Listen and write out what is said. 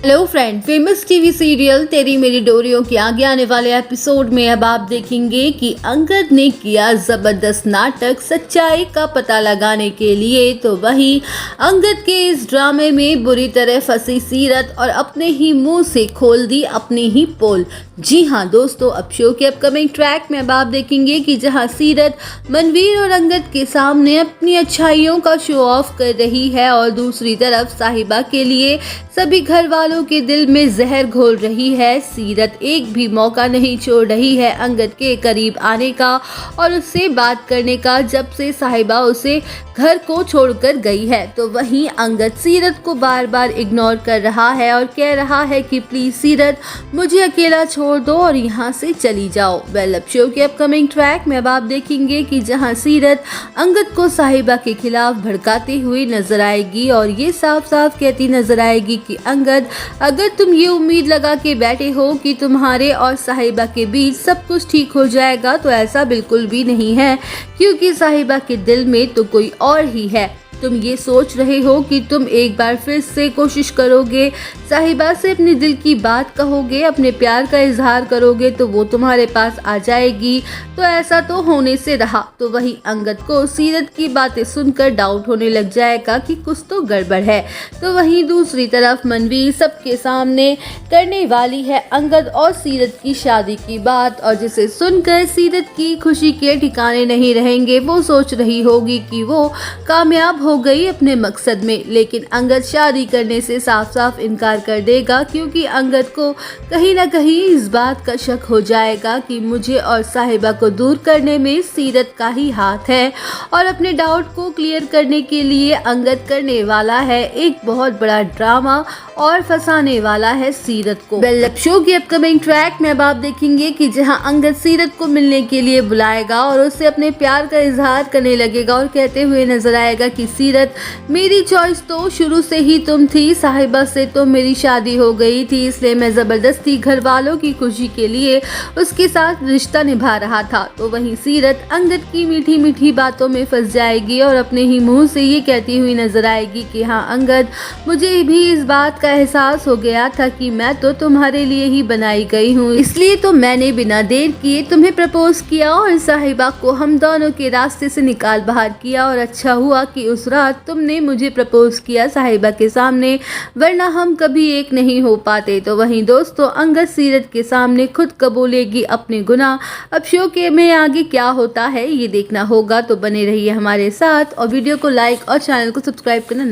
Hello friend, famous TV serial तेरी मेरी डोरियों के आगे आने वाले एपिसोड में अब आप देखेंगे कि अंगद ने किया जबरदस्त नाटक सच्चाई का पता लगाने के लिए। तो वहीं अंगद के इस ड्रामे में बुरी तरह फंसी सीरत और अपने ही मुंह से खोल दी अपनी ही पोल। जी हाँ दोस्तों, अब शो के अपकमिंग ट्रैक में अब आप देखेंगे कि जहां सीरत मनवीर और अंगद के सामने अपनी अच्छाइयों का शो ऑफ कर रही है और दूसरी तरफ साहिबा के लिए सभी घर वालों के दिल में जहर घोल रही है। सीरत एक भी मौका नहीं छोड़ रही है अंगद के करीब आने का और उससे बात करने का जब से साहिबा उसे घर को छोड़कर गई है। तो वहीं अंगद सीरत को बार बार इग्नोर कर रहा है और कह रहा है कि प्लीज सीरत मुझे अकेला छोड़ दो और यहाँ से चली जाओ। वेल, अब शो के अपकमिंग ट्रैक में अब आप देखेंगे कि जहाँ सीरत अंगद को साहिबा के खिलाफ भड़काती हुई नजर आएगी और ये साफ साफ कहती नजर आएगी कि अंगद, अगर तुम ये उम्मीद लगा के बैठे हो कि तुम्हारे और साहिबा के बीच सब कुछ ठीक हो जाएगा तो ऐसा बिल्कुल भी नहीं है, क्योंकि साहिबा के दिल में तो कोई और ही है। तुम ये सोच रहे हो कि तुम एक बार फिर से कोशिश करोगे, साहिबा से अपने दिल की बात कहोगे, अपने प्यार का इजहार करोगे तो वो तुम्हारे पास आ जाएगी। तो ऐसा तो होने से रहा। तो वही अंगद को सीरत की बातें सुनकर डाउट होने लग जाएगा कि कुछ तो गड़बड़ है। तो वहीं दूसरी तरफ मनवीर सबके सामने करने वाली है अंगद और सीरत की शादी की बात, और जिसे सुनकर सीरत की खुशी के ठिकाने नहीं रहेंगे। वो सोच रही होगी कि वो कामयाब हो गई अपने मकसद में, लेकिन अंगद शादी करने से साफ साफ इनकार कर देगा, क्योंकि अंगद को कहीं ना कहीं इस बात का शक हो जाएगा कि मुझे और साहिबा को दूर करने में सीरत का ही हाथ है। और अपने डाउट को क्लियर करने के लिए अंगद करने वाला है एक बहुत बड़ा ड्रामा और फंसाने वाला है सीरत को। वेल, शो के अपकमिंग ट्रैक में अब आप देखेंगे कि जहां अंगद सीरत को मिलने के लिए बुलाएगा और उससे अपने प्यार का इजहार करने लगेगा और कहते हुए नजर आएगा कि सीरत, मेरी चॉइस तो शुरू से ही तुम थी, साहिबा से तो मेरी शादी हो गई थी, इसलिए मैं जबरदस्ती घर वालों की खुशी के लिए उसके साथ रिश्ता निभा रहा था। तो वहीं सीरत अंगद की मीठी मीठी बातों में फंस जाएगी और अपने ही मुंह से ये कहती हुई नजर आएगी कि हाँ अंगद, मुझे भी इस बात का एहसास हो गया था कि मैं तो तुम्हारे लिए ही बनाई गई हूँ, इसलिए तो मैंने बिना देर किए तुम्हें प्रपोज किया और साहिबा को हम दोनों के रास्ते से निकाल बाहर किया। और अच्छा हुआ कि उस रात तुमने मुझे प्रपोज किया साहिबा के सामने, वरना हम कभी एक नहीं हो पाते। तो वहीं दोस्तों, अंगद सीरत के सामने खुद कबूलेगी अपने गुनाह। अब शो के में आगे क्या होता है ये देखना होगा, तो बने रहिए हमारे साथ और वीडियो को लाइक और चैनल को सब्सक्राइब करना